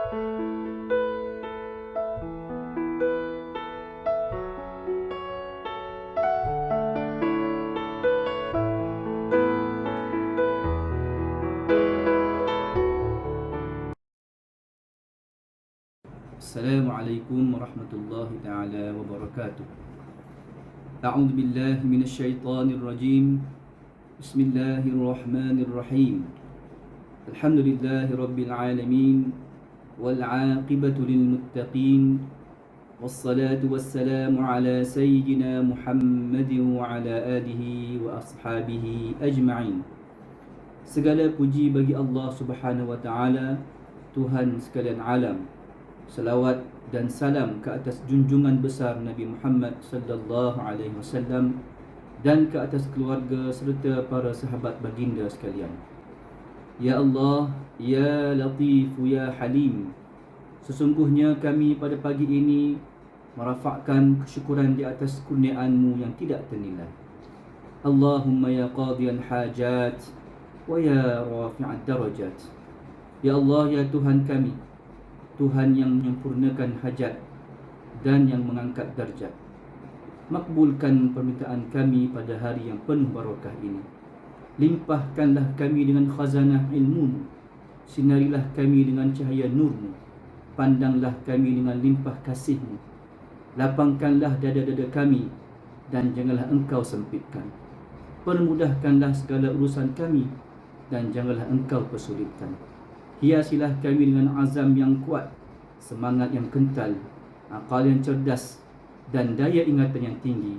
Assalamualaikum warahmatullahi taala wabarakatuh. A'udzu billahi minasyaitonir rajim. Bismillahirrahmanirrahim. Alhamdulillahi rabbil alamin wal 'aqibatu lil muttaqin. Wassalatu wassalamu ala sayyidina Muhammadin wa ala alihi wa ashabihi ajma'in. Segala puji bagi Allah Subhanahu wa taala, Tuhan sekalian alam. Salawat dan salam ke atas junjungan besar Nabi Muhammad sallallahu alaihi wasallam dan ke atas keluarga serta para sahabat baginda sekalian. Ya Allah, ya Latif, ya Halim, sesungguhnya kami pada pagi ini merafakkan kesyukuran di atas kurniaan-Mu yang tidak ternilai. Allahumma ya qadiyan hajat wa ya rafi'ad darajat. Ya Allah, ya Tuhan kami, Tuhan yang menyempurnakan hajat dan yang mengangkat darjat. Makbulkan permintaan kami pada hari yang penuh barakah ini. Limpahkanlah kami dengan khazanah ilmu-Mu. Sinarilah kami dengan cahaya nur-Mu. Pandanglah kami dengan limpah kasih-Mu. Lapangkanlah dada-dada kami dan janganlah Engkau sempitkan. Permudahkanlah segala urusan kami dan janganlah Engkau persulitkan. Hiasilah kami dengan azam yang kuat, semangat yang kental, akal yang cerdas dan daya ingatan yang tinggi.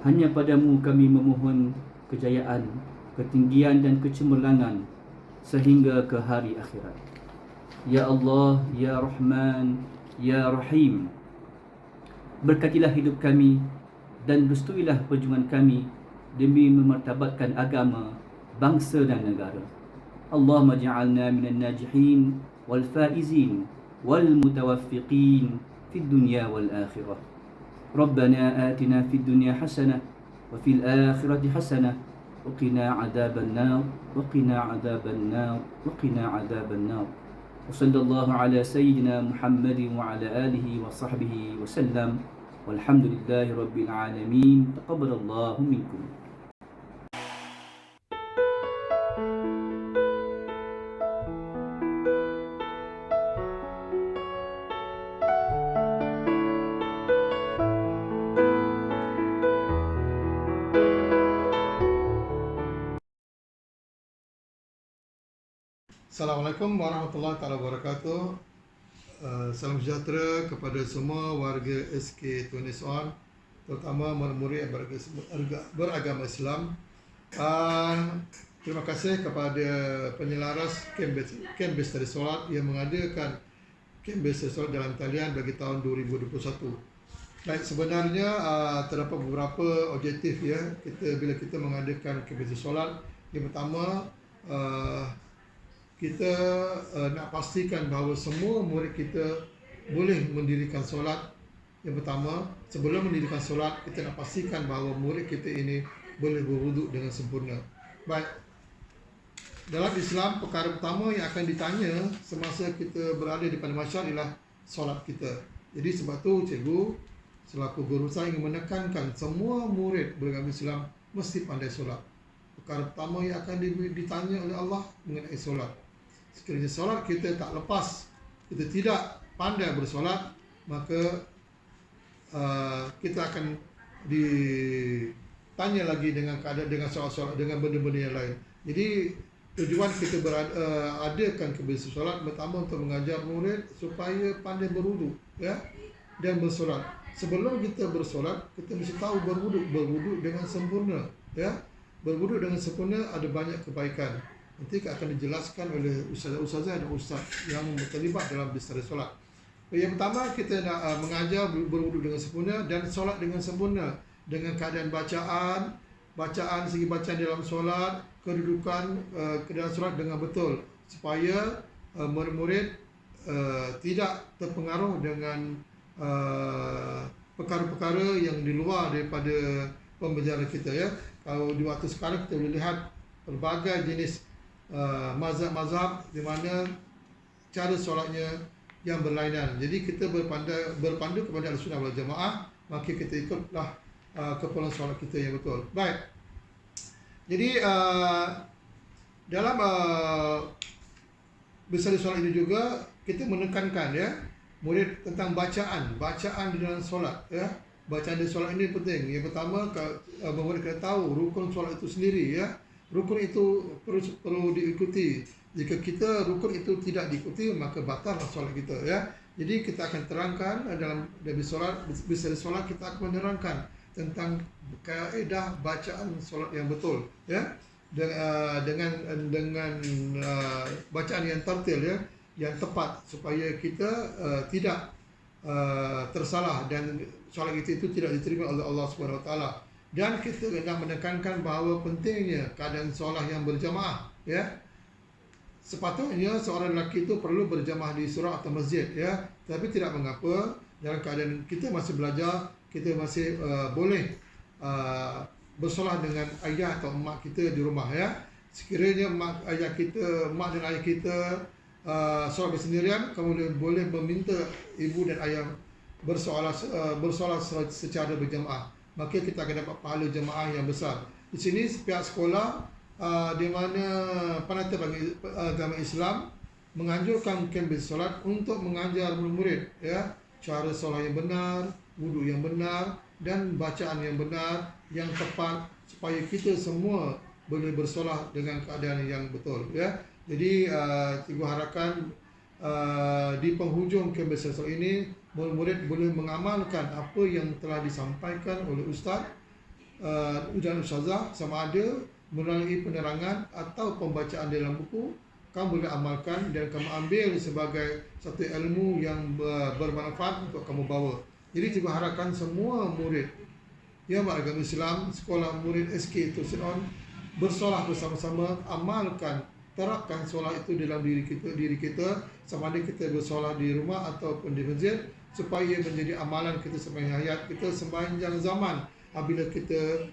Hanya padamu kami memohon kejayaan, ketinggian dan kecemerlangan sehingga ke hari akhirat. Ya Allah, ya Rahman, ya Rahim, berkatilah hidup kami dan restuilah perjuangan kami demi memartabatkan agama, bangsa dan negara. Allahumma ja'alna minan najihin wal faizin wal mutawaffiqin fid dunya wal akhirah. Rabbana atina fid dunya hasanah wa fil akhirati hasanah wa qina adzaban nar wa qina adzaban nar wa qina adzaban nar. Wa sallallahu ala sayyidina Muhammadin wa ala alihi wa sahbihi wa sallam. Walhamdulillahi rabbil alamin. Taqabbalallahu minkum. Assalamualaikum warahmatullahi wabarakatuh. Salam sejahtera kepada semua warga SK Tunis On, terutama murid-murid yang beragama Islam. Terima kasih kepada penyelaras Kem Bestari Solat yang mengadakan Kem Bestari Solat dalam talian bagi tahun 2021. Baik, sebenarnya terdapat beberapa objektif ya bila kita mengadakan Kem Bestari Solat. Yang pertama, kita nak pastikan bahawa semua murid kita boleh mendirikan solat. Yang pertama, sebelum mendirikan solat, kita nak pastikan bahawa murid kita ini boleh berwuduk dengan sempurna. Baik, dalam Islam, perkara pertama yang akan ditanya semasa kita berada di padang mahsyar ialah solat kita. Jadi sebab tu cikgu selaku guru saya ingin menekankan semua murid beragama Islam mesti pandai solat. Perkara pertama yang akan ditanya oleh Allah mengenai solat. Sekiranya solat kita tak lepas, kita tidak pandai bersolat, maka kita akan ditanya lagi dengan keadaan, dengan solat-solat, dengan benda-benda yang lain. Jadi tujuan kita adakan kebiasaan solat pertama untuk mengajar murid supaya pandai berwuduk ya, dan bersolat. Sebelum kita bersolat, kita mesti tahu berwuduk dengan sempurna ya. Berwuduk dengan sempurna ada banyak kebaikan. Nanti akan dijelaskan oleh ustazah dan ustaz yang terlibat dalam bestari solat. Yang pertama, kita nak mengajar berwuduk dengan sempurna dan solat dengan sempurna, dengan keadaan bacaan segi bacaan dalam solat, kedudukan dalam solat dengan betul, supaya murid-murid tidak terpengaruh dengan perkara-perkara yang di luar daripada pembelajaran kita ya. Kalau di waktu sekarang kita boleh lihat pelbagai jenis mazhab-mazhab di mana cara solatnya yang berlainan. Jadi kita berpandu kepada Ahlussunnah wal Jamaah, maka kita ikutlah kepulauan solat kita yang betul. Baik. Jadi dalam bersama solat ini juga kita menekankan ya murid tentang bacaan di dalam solat ya. Bacaan di solat ini penting. Yang pertama murid kena tahu rukun solat itu sendiri ya. Rukun itu perlu diikuti. Jika kita rukun itu tidak diikuti, maka batallah solat kita ya. Jadi kita akan terangkan dalam solat, bisa solat kita akan menerangkan tentang kaedah bacaan solat yang betul ya. Dengan bacaan yang tertil ya, yang tepat supaya kita tidak tersalah dan solat kita itu tidak diterima oleh Allah Subhanahu Wa Taala. Dan kita hendak menekankan bahawa pentingnya keadaan solat yang berjamaah ya. Sepatutnya seorang lelaki itu perlu berjamaah di surau atau masjid ya, tapi tidak mengapa dalam keadaan kita masih belajar, kita masih boleh bersolat dengan ayah atau mak kita di rumah ya. Sekiranya mak dan ayah kita solat bersendirian, kamu boleh meminta ibu dan ayah bersolat secara berjamaah. Maka kita akan dapat pahala jemaah yang besar. Di sini pihak sekolah di mana penata agama Islam menganjurkan kempen solat untuk mengajar murid ya cara solat yang benar, wuduk yang benar dan bacaan yang benar yang tepat supaya kita semua boleh bersolat dengan keadaan yang betul ya. Jadi cikgu harapkan di penghujung kempen solat ini murid boleh mengamalkan apa yang telah disampaikan oleh ustaz dan ustazah, sama ada melalui penerangan atau pembacaan dalam buku, kamu boleh amalkan dan kamu ambil sebagai satu ilmu yang bermanfaat untuk kamu bawa. Jadi cikgu harapkan semua murid yang beragama Islam, sekolah murid SK Tusinon bersolat bersama-sama, amalkan, terapkan solat itu dalam diri kita sama ada kita bersolat di rumah ataupun di masjid, supaya menjadi amalan kita sepanjang hayat kita, sepanjang zaman. Apabila kita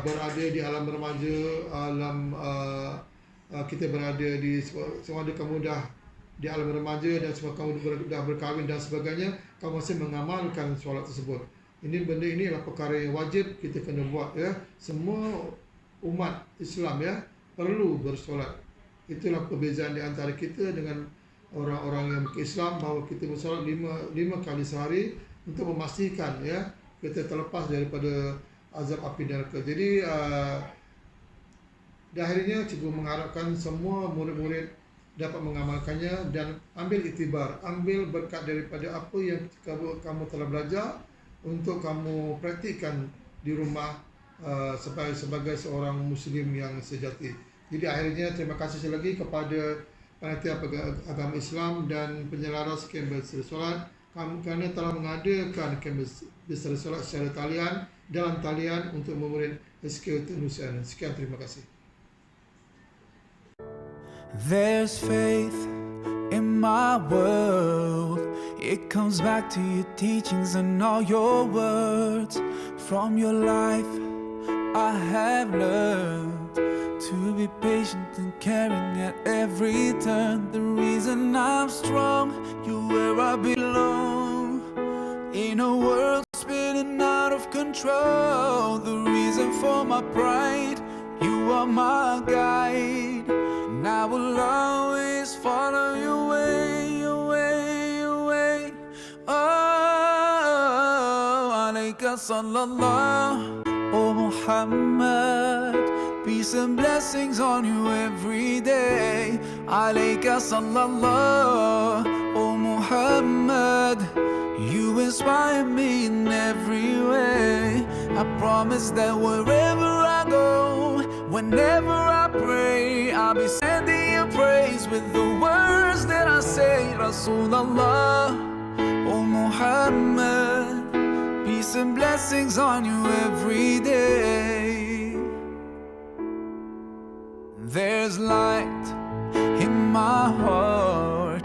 berada di alam remaja, kita berada di semua ada kamu dah di alam remaja dan semua kamu dah berkahwin dan sebagainya, kamu masih mengamalkan solat tersebut. Benda ini adalah perkara yang wajib kita kena buat ya. Semua umat Islam ya perlu bersolat. Itulah perbezaan di antara kita dengan orang-orang yang Islam, bahawa kita bersolat lima kali sehari untuk memastikan ya kita terlepas daripada azab api neraka. Jadi di akhirnya cikgu mengharapkan semua murid-murid dapat mengamalkannya dan ambil iktibar, ambil berkat daripada apa yang kamu telah belajar untuk kamu praktikkan di rumah sebagai seorang Muslim yang sejati. Jadi akhirnya terima kasih sekali lagi kepada panitia agama Islam dan penyelaras kempen solat kerana telah mengadakan kempen solat secara dalam talian untuk murid SK Tunusian. Sekian, terima kasih. There's faith in my world. It comes back to your teachings and all your words. From your life I have learned to be patient and caring at every turn. The reason I'm strong, you're where I belong. In a world spinning out of control, the reason for my pride, you are my guide. And I will always follow your way, your way, your way. Oh, alayka sallallahu, oh Muhammad. Peace and blessings on you every day. Alayka sallallahu, oh Muhammad. You inspire me in every way. I promise that wherever I go, whenever I pray, I'll be sending you praise with the words that I say. Rasulullah, oh Muhammad. Peace and blessings on you every day. There's light in my heart,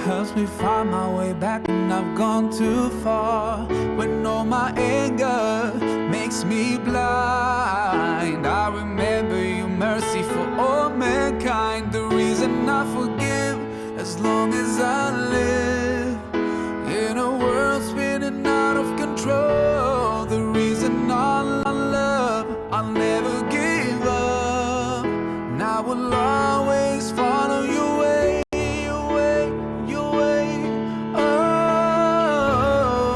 helps me find my way back when I've gone too far. When all my anger makes me blind, I remember your mercy for all mankind. The reason I forgive